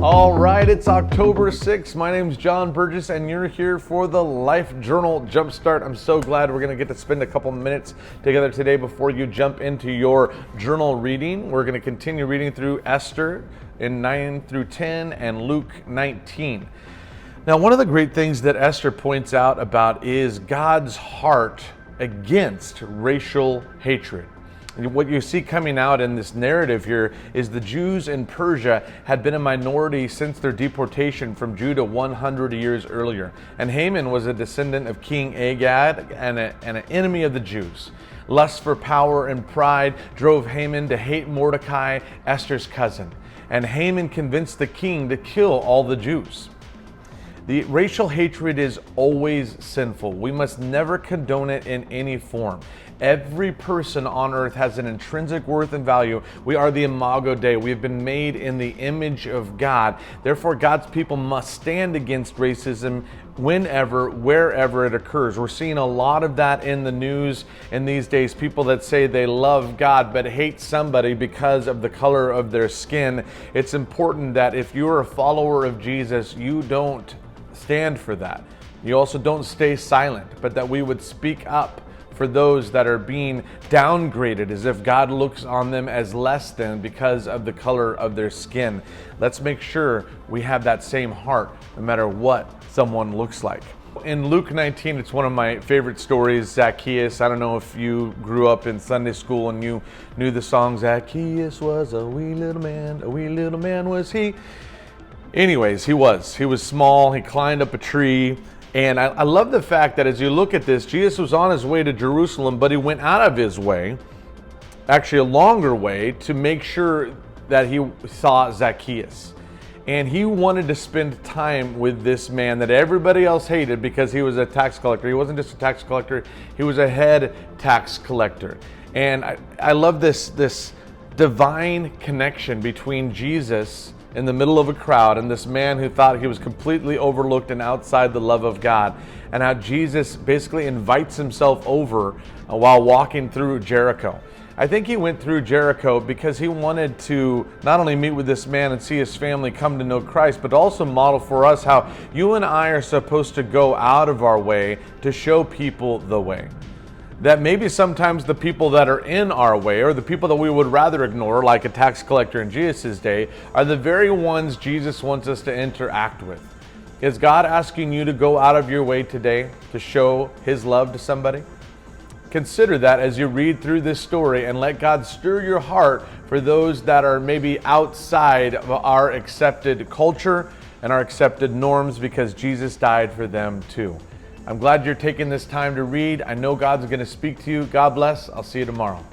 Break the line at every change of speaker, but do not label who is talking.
All right, it's October 6th. My name's John Burgess, and you're here for the Life Journal Jumpstart. I'm so glad we're going to get to spend a couple minutes together today before you jump into your journal reading. We're going to continue reading through Esther in 9 through 10 and Luke 19. Now, one of the great things that Esther points out about is God's heart against racial hatred. And what you see coming out in this narrative here is the Jews in Persia had been a minority since their deportation from Judah 100 years earlier. And Haman was a descendant of King Agag and an enemy of the Jews. Lust for power and pride drove Haman to hate Mordecai, Esther's cousin. And Haman convinced the king to kill all the Jews. The racial hatred is always sinful. We must never condone it in any form. Every person on earth has an intrinsic worth and value. We are the Imago Dei. We have been made in the image of God. Therefore, God's people must stand against racism whenever, wherever it occurs. We're seeing a lot of that in the news in these days. People that say they love God but hate somebody because of the color of their skin. It's important that if you're a follower of Jesus, you don't stand for that. You also don't stay silent, but that we would speak up for those that are being downgraded as if God looks on them as less than because of the color of their skin. Let's make sure we have that same heart no matter what someone looks like. In Luke 19, it's one of my favorite stories, Zacchaeus. I don't know if you grew up in Sunday school and you knew the song, Zacchaeus was a wee little man was he. Anyways, he was small, he climbed up a tree. And I love the fact that as you look at this, Jesus was on his way to Jerusalem, but he went out of his way, actually a longer way, to make sure that he saw Zacchaeus. And he wanted to spend time with this man that everybody else hated because he was a tax collector. He wasn't just a tax collector, he was a head tax collector. And I love this divine connection between Jesus in the middle of a crowd and this man who thought he was completely overlooked and outside the love of God, and how Jesus basically invites himself over while walking through Jericho. I think he went through Jericho because he wanted to not only meet with this man and see his family come to know Christ, but also model for us how you and I are supposed to go out of our way to show people the way. That maybe sometimes the people that are in our way, or the people that we would rather ignore, like a tax collector in Jesus' day, are the very ones Jesus wants us to interact with. Is God asking you to go out of your way today to show his love to somebody? Consider that as you read through this story, and let God stir your heart for those that are maybe outside of our accepted culture and our accepted norms, because Jesus died for them too. I'm glad you're taking this time to read. I know God's going to speak to you. God bless. I'll see you tomorrow.